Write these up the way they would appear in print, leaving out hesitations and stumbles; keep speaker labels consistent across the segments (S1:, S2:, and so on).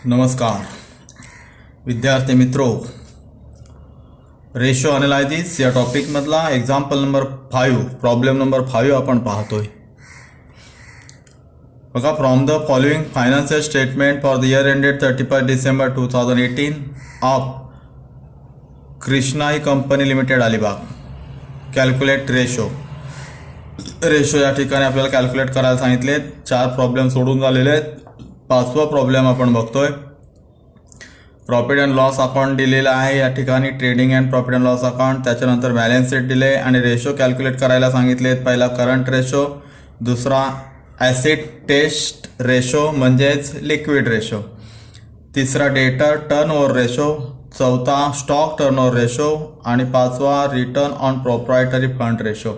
S1: नमस्कार विद्यार्थी मित्रों, रेशो अनालिसिस या टॉपिकमधला एक्झाम्पल नंबर 5 प्रॉब्लेम नंबर 5 आपण पाहतोय. बघा, from the following financial statement for the year ended 31 December 2018 of Krishnai company limited Alibag, calculate ratio. Ratio या ठिकाणी आपल्याला कॅल्क्युलेट करायला सांगितले. 4 प्रॉब्लेम सोडून झालेले आहेत. 5वा प्रॉब्लेम आपण बघतोय. प्रॉफिट अँड लॉस अकाउंट दिलेला आहे या ठिकाणी, trading and profit and loss account. त्याच्यानंतर बॅलन्स शीट दिले आणि रेशो कॅल्क्युलेट करायला सांगितलेत. पहिला करंट रेशो, दुसरा ॲसिड टेस्ट रेशो म्हणजेच लिक्विड रेशो, तिसरा डेटर टर्नओव्हर रेशो, चौथा स्टॉक टर्नओव्हर रेशो आणि 5वा return on proprietary fund ratio.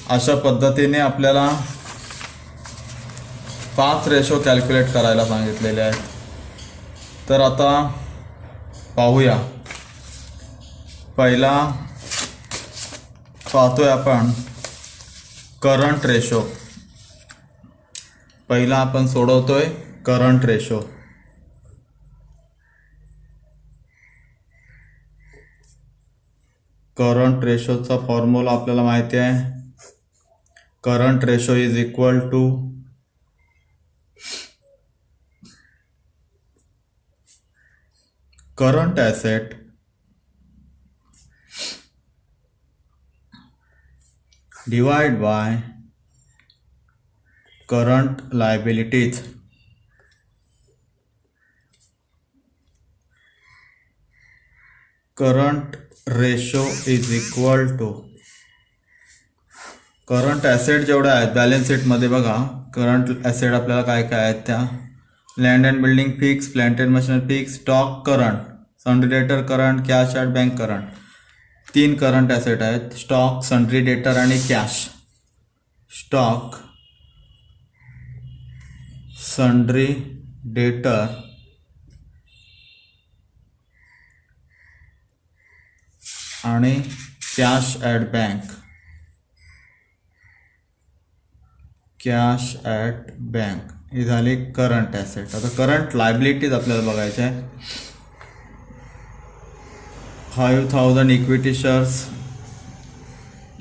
S1: अशा पद्धतीने आपल्याला 5 रेशो कॅल्क्युलेट करायला सांगितलेले आहेत. तर आता पाहूया. पहिला पाहतोय आपण करंट रेशो. पहिला आपण सोडवतोय करंट रेशो. करंट रेशोचा फॉर्म्युला आपल्याला माहिती आहे. Current ratio is equal to current asset divided by current liabilities. Current ratio is equal to current asset जेवढ्या आहेत बॅलन्स शीटमध्ये बघा, करंट ॲसेट आपल्याला काय काय आहेत त्या: land and building fix, plant and machinery fix, stock current, sundry debtor current, cash at bank current. 3 current asset आहेत: स्टॉक, सन्ड्री डेटर आणि कॅश. स्टॉक, सन्ड्री डेटर आणि cash at bank. Cash at bank ही झाली current asset. आता current liabilities आपल्याला बघायचे आहे. 5,000 equity shares,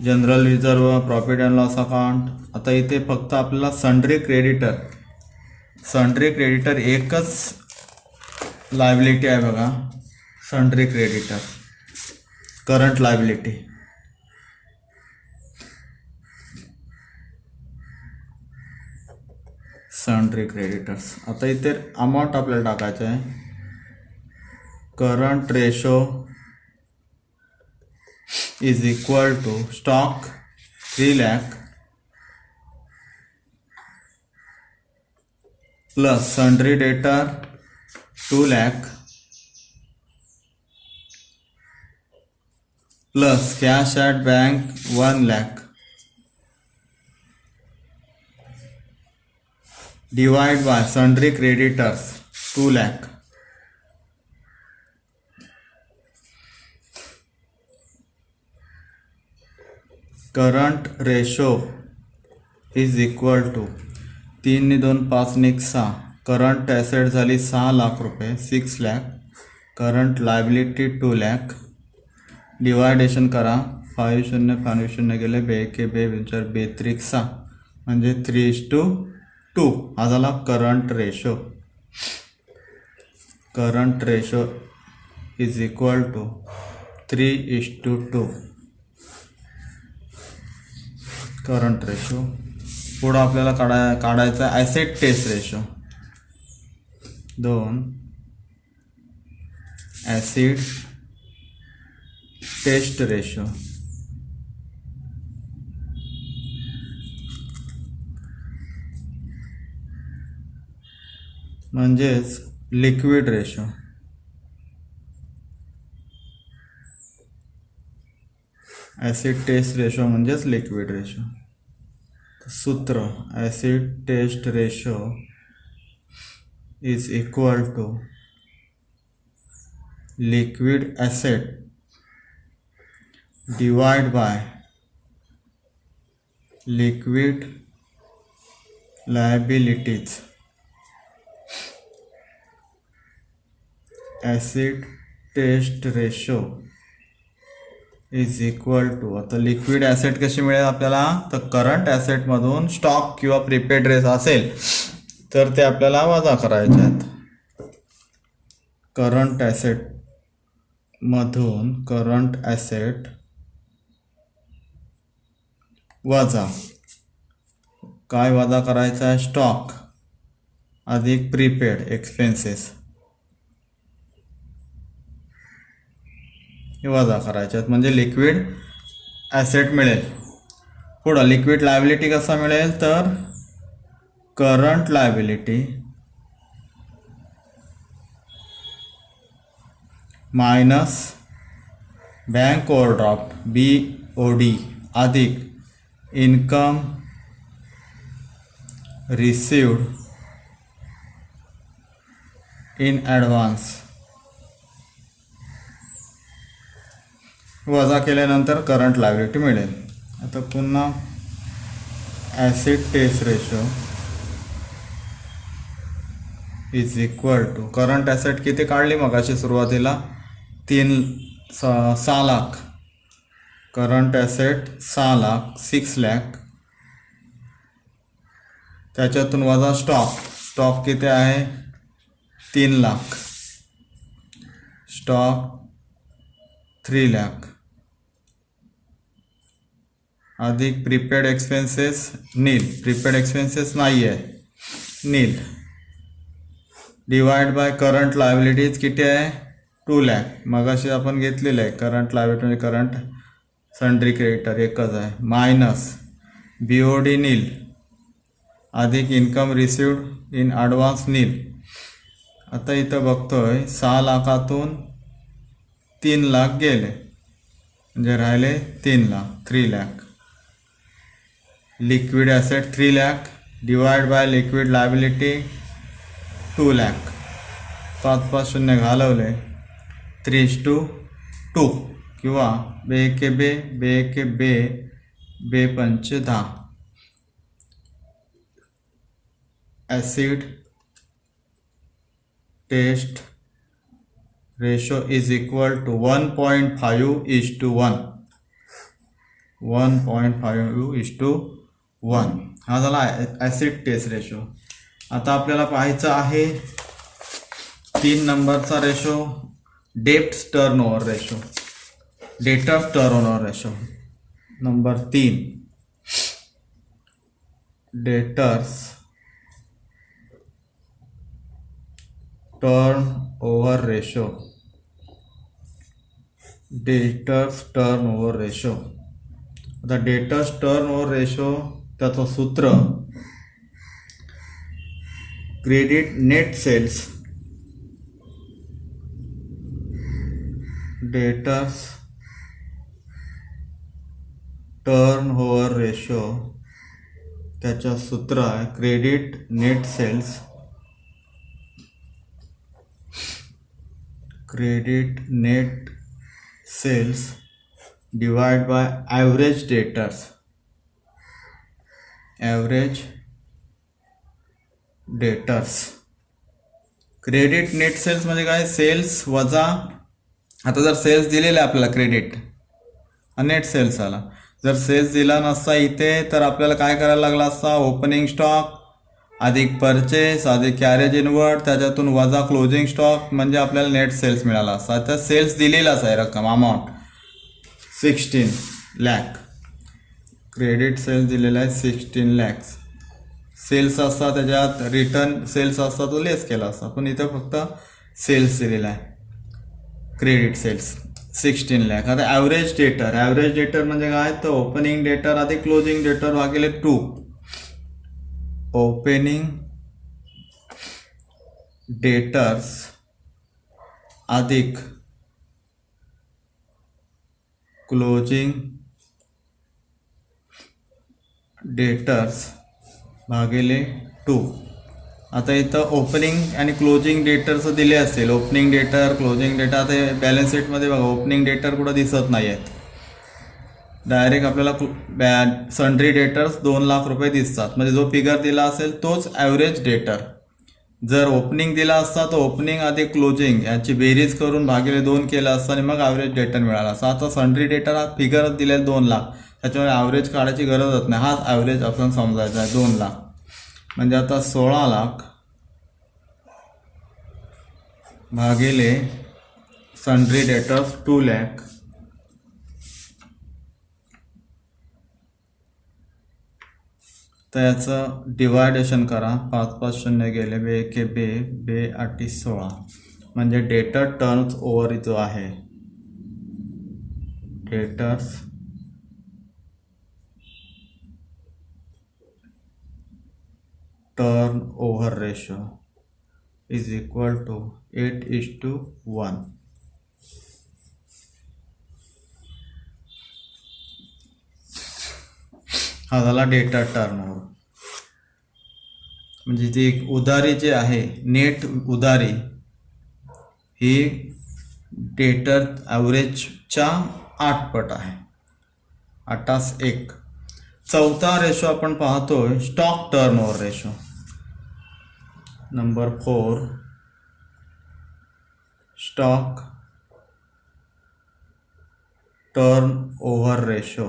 S1: general reserve, profit and loss account. आता इथे फक्त आपल्याला सन्ड्री क्रेडिटर एकच लायबिलिटी आहे बघा, sundry creditor, current liability. Sundry creditors. आता इथे अमाऊंट आपल्याला टाकायचं आहे. Current ratio is equal to stock 3 lakh plus sundry debtor 2 lakh plus cash at bank 1 lakh divide by sundry creditors 2 lakh. Current ratio is equal to 3 ने 2 5 ने 6. करंट ॲसेट झाली 6 लाख रुपये, 6 lakh. Current liability 2 lakh. Deviation करा, 5 0 5 0 गेले, 2 के 2 विचार 2 त्रिक 6 म्हणजे 3:2. हा झाला current ratio. Current ratio is equal to 3:2 current ratio. पुढं आपल्याला काढायचा asset test ratio. 2 acid test ratio म्हणजेच liquid ratio. Acid test ratio म्हणजेच लिक्विड रेशो. सूत्र acid test ratio is equal to liquid asset divide by liquid liabilities. Acid test ratio is equal to, आता liquid asset कशी मिळेल आपल्याला, तर current ॲसेटमधून stock किंवा प्रीपेड रेस असेल तर ते आपल्याला वजा करायचे आहेत. करंट ॲसेट वजा काय वजा करायचा आहे, स्टॉक अधिक प्रीपेड एक्सपेन्सेस हे वजा करायचे आहेत, म्हणजे लिक्विड ॲसेट मिळेल. पुढं लिक्विड लायबिलिटी कसा मिळेल, तर current liability minus bank overdraft BOD अधिक इन्कम रिसिव्ड इन ॲडव्हान्स वजा केल्यानंतर करंट लायबिलिटी मिळेल. आता पुन्हा acid test ratio is equal to, current asset किती काढली मग अशी सुरुवातीला 6 लाख, करंट ॲसेट 6 लाख 6 लाख, त्याच्यातून वजा स्टॉक किती आहे 3 लाख, स्टॉक 3 लाख अधिक प्रीपेड एक्सपेन्सेस नील, प्रीपेड एक्सपेन्सेस नाही आहे नील, डिवाइड बाय करंट लायबिलिटीज किती आहे 2 लाख. मगाशी आपण घेतलेलं आहे करंट लायबिलिटी म्हणजे करंट सन्ड्री क्रेडिटर एकच आहे, मायनस BOD नील अधिक इन्कम रिसिव्ड इन ॲडव्हान्स नील. आता इथं बघतोय 6 लाखातून 3 लाख गेले म्हणजे राहिले 3 lakh 3 lakh. Liquid asset 3 lakh divide by liquid liability 2 lakh, 5 शून्य घालवले 3:2 किंवा 2 acid test ratio is equal to 1.5:1, 1.5:1. हा झाला ॲसिड टेस्ट रेशो. आता आपल्याला पाहायचं आहे 3 नंबरचा ratio, debts turnover ratio, debtors turnover ratio. Number 3 debtors turnover ratio, debtors turnover ratio. आता डेटर्स टर्नओव्हर रेशो त्याचं सूत्र credit net sales, debtors turnover ratio त्याचं सूत्र आहे credit net sales, credit net sales divide by average debtors, average debtors. Credit net sales म्हणजे काय, cells वजा, आता जर सेल्स दिलेला आहे आपल्याला क्रेडिट आणि नेट सेल्स आला, जर सेल्स दिला नसता इथे तर आपल्याला काय करायला लागला असता, ओपनिंग स्टॉक अधिक परचेस अधिक कॅरेज इनवर्ड त्याच्यातून वजा क्लोजिंग स्टॉक म्हणजे आपल्याला नेट सेल्स मिळाला असता. तर सेल्स दिलेलाच आहे रक्कम अमाऊंट 16 लाख, क्रेडिट सेल्स दिलेला आहे 16 लाख. सेल्स असता त्याच्यात रिटर्न सेल्स असता तो लेस केला असता, पण इथं फक्त सेल्स दिलेला आहे क्रेडिट सेल्स 16 लाख. आता ॲव्हरेज डेटर म्हणजे काय, तर ओपनिंग डेटर अधिक क्लोजिंग डेटर भागिले 2, ओपनिंग डेटर्स अधिक क्लोजिंग डेटर्स भागिले 2. आता इथं ओपनिंग आणि क्लोजिंग डेटरचं दिले असेल, ओपनिंग डेटर क्लोजिंग डेटर. आता बॅलन्स शीटमध्ये बघा ओपनिंग डेटर कुठं दिसत नाही आहेत, डायरेक्ट आपल्याला सन्ड्री डेटर्स 2 लाख रुपये दिसतात, म्हणजे जो फिगर दिला असेल तोच ॲव्हरेज डेटर. जर ओपनिंग दिला असता तर ओपनिंग अधिक क्लोजिंग याची बेरीज करून भागिले 2 केलं असतं आणि मग ॲव्हरेज डेटर मिळाला असता. आता सन्ड्री डेटर हा फिगरच दिलेला 2 लाख, त्याच्यामुळे ॲव्हरेज काढायची गरजच नाही. हाच ॲव्हरेज आपण समजायचा आहे 2 लाख. म्हणजे आता 16 लाख भागिले सन्ड्री डेटर्स 2 लाख, तर याचं डिवायडेशन करा. 5 5 शून्य गेले, बे एके बे, बे 8 16. म्हणजे डेटर टर्न्स ओव्हर जो आहे, debtors turnover ratio is equal to 8:1. हा झाला डेटर टर्नओव्हर. म्हणजे ती उधारी जी आहे, नेट उधारी ही डेटर ॲव्हरेजच्या 8 पट आहे. 8:1. चौथा रेशो आपण पाहतोय stock turnover ratio. Number 4, stock turnover ratio.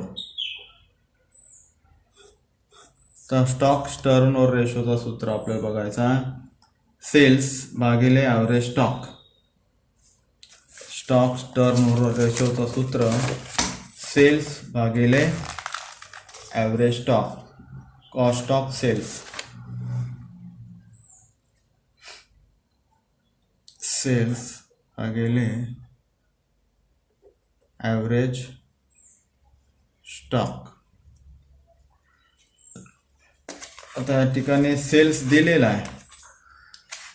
S1: तर स्टॉक टर्न ओव्हर रेशोचं सूत्र आपल्याला बघायचं आहे, सेल्स भागिले average stock. Stock turnover रेशोचं सूत्र सेल्स भागिले average stock, cost of sales. Sales भागिले ॲव्हरेज स्टॉक. आता या ठिकाणी सेल्स दिलेला आहे.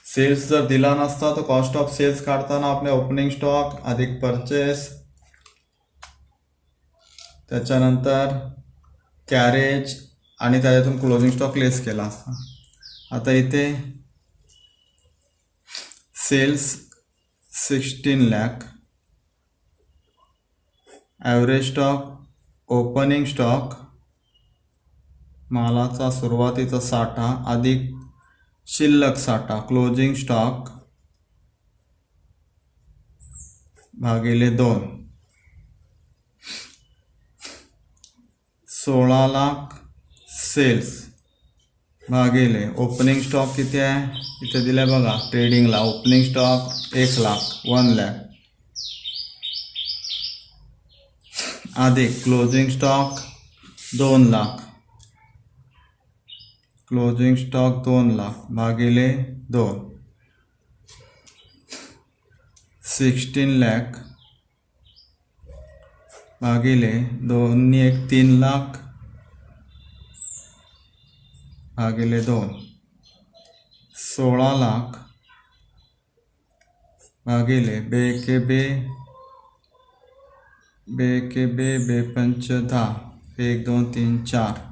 S1: सेल्स जर दिला नसता तर कॉस्ट ऑफ सेल्स काढताना आपले ओपनिंग स्टॉक अधिक परचेस, त्याच्यानंतर कॅरेज आणि त्याच्यातून क्लोजिंग स्टॉक लेस केला असता. आता इथे sales 16 lakh, average stock, opening stock मालाचा सुरुवातीचा साठा अधिक शिल्लक साठा, क्लोजिंग स्टॉक भागिले 2. 16 लाख सेल्स भागिले ओपनिंग स्टॉक किती आहे, इथे दिलं आहे बघा ट्रेडिंगला. ओपनिंग स्टॉक 1 लाख, 1 लाख, अधिक closing stock 2 lakh, closing stock 2 lakh भागिले 2. 16 लाख भागिले 2, 1 3 लाख भागिले 2. 16 लाख भागिले बे के बे, बे के बे, बे पंच 10, 1 2 3 4,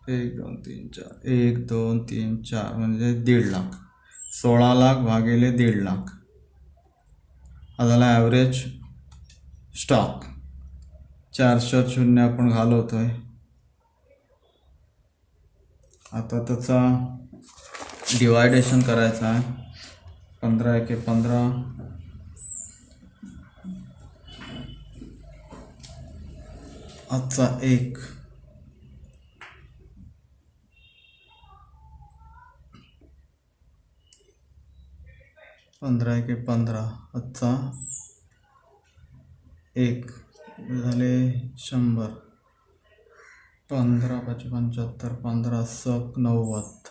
S1: 1 2 3 4, 1 2 3 4 म्हणजे 1.5 लाख. 16 लाख भागिले 1.5 लाख हा झाला ॲव्हरेज स्टॉक. 4 शून्य आपण घालवतोय. आता त्याचा डिवायडेशन करायचं आहे. 15 एके 15, आजचा 1, 15 एके 15, आजचा 1 झाले 100. 15 5 75, 15 7 90,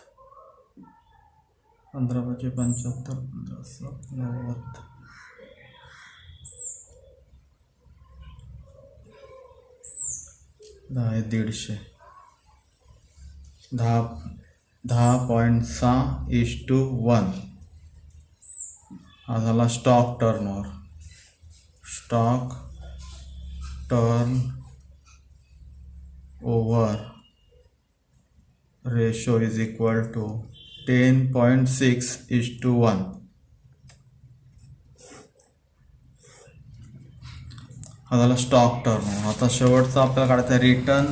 S1: 15 5 75, 15 7 90, 150, 10.6:1 हा झाला stock turnover. Stock turnover ratio is equal to 10.6:1. हा झाला स्टॉक टर्नओव्हर. आता शेवटचा आपल्याला काढायचा return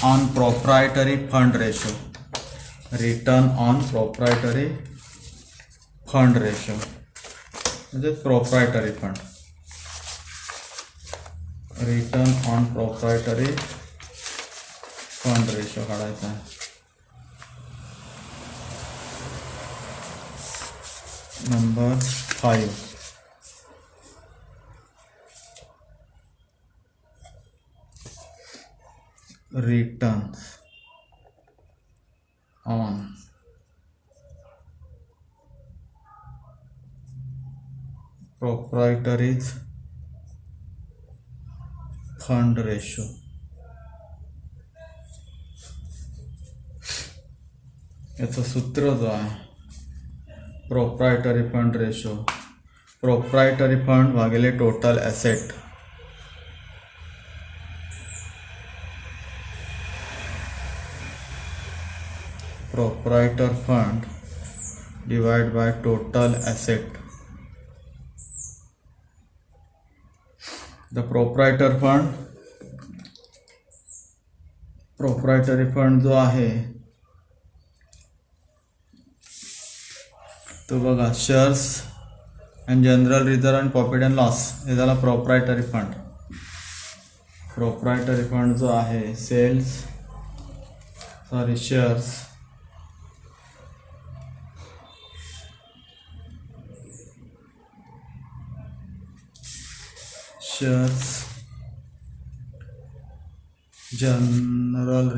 S1: on proprietary fund ratio. Return on proprietary fund ratio म्हणजे proprietary fund. Return on proprietary fund ratio काढायचा आहे. Number 5. returns on proprietary fund ratio. याचं सूत्र जो आहे proprietary fund ratio, proprietary fund भागिले total asset. Proprietor fund divide by total asset. The proprietor fund जो आहे तो बघा shares and general reserve and profit and loss हे झाला प्रोप्रायटरी फंड. प्रोप्रायटरी फंड जो आहे shares general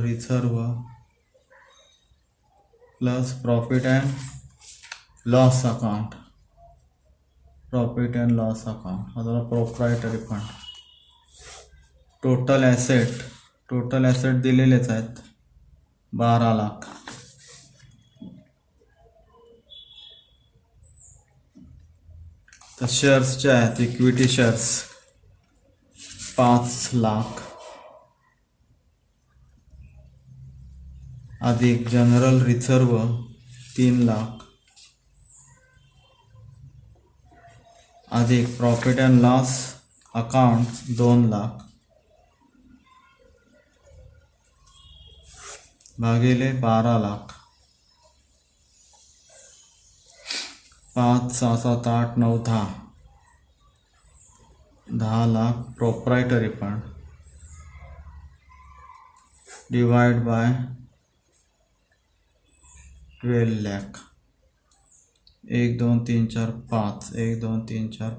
S1: reserve plus profit and loss account. हा झाला प्रोप्रायटरी फंड. टोटल ॲसेट दिलेलेच आहेत 12 लाख. तर शेअर्सचे आहेत इक्विटी शेअर्स 5 लाख अधिक जनरल रिझर्व 3 लाख अधिक profit and loss account 2 lakh भागिले 12 lakh. 5, 6, 7, 8, 9, 10 lakh proprietary fund divide bye 12 lakh. 1 2 3 4 5 1 2 3 4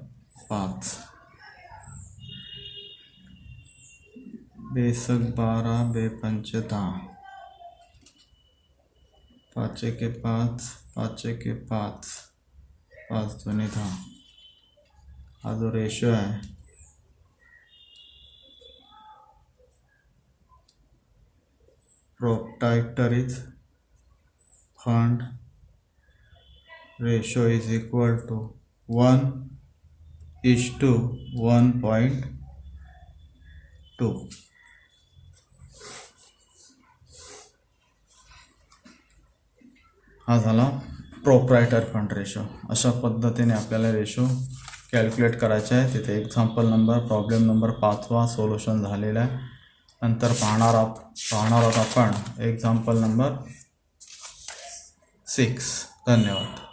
S1: 5 बेसक 12 बेपंच 10 5 1 5 5 1 5 5 2 10. हा जो रेशो आहे proprietary fund ratio is equal to 1:1.2. हा झाला प्रोप्रायटर फंड रेशो. अशा पद्धतीने आपल्याला रेशो कॅल्क्युलेट करायचे आहे. तिथे एक्झाम्पल नंबर प्रॉब्लेम नंबर 5वा सोल्युशन झालेला आहे. नंतर पाहणार आहोत आपण एक्झाम्पल नंबर 6. धन्यवाद.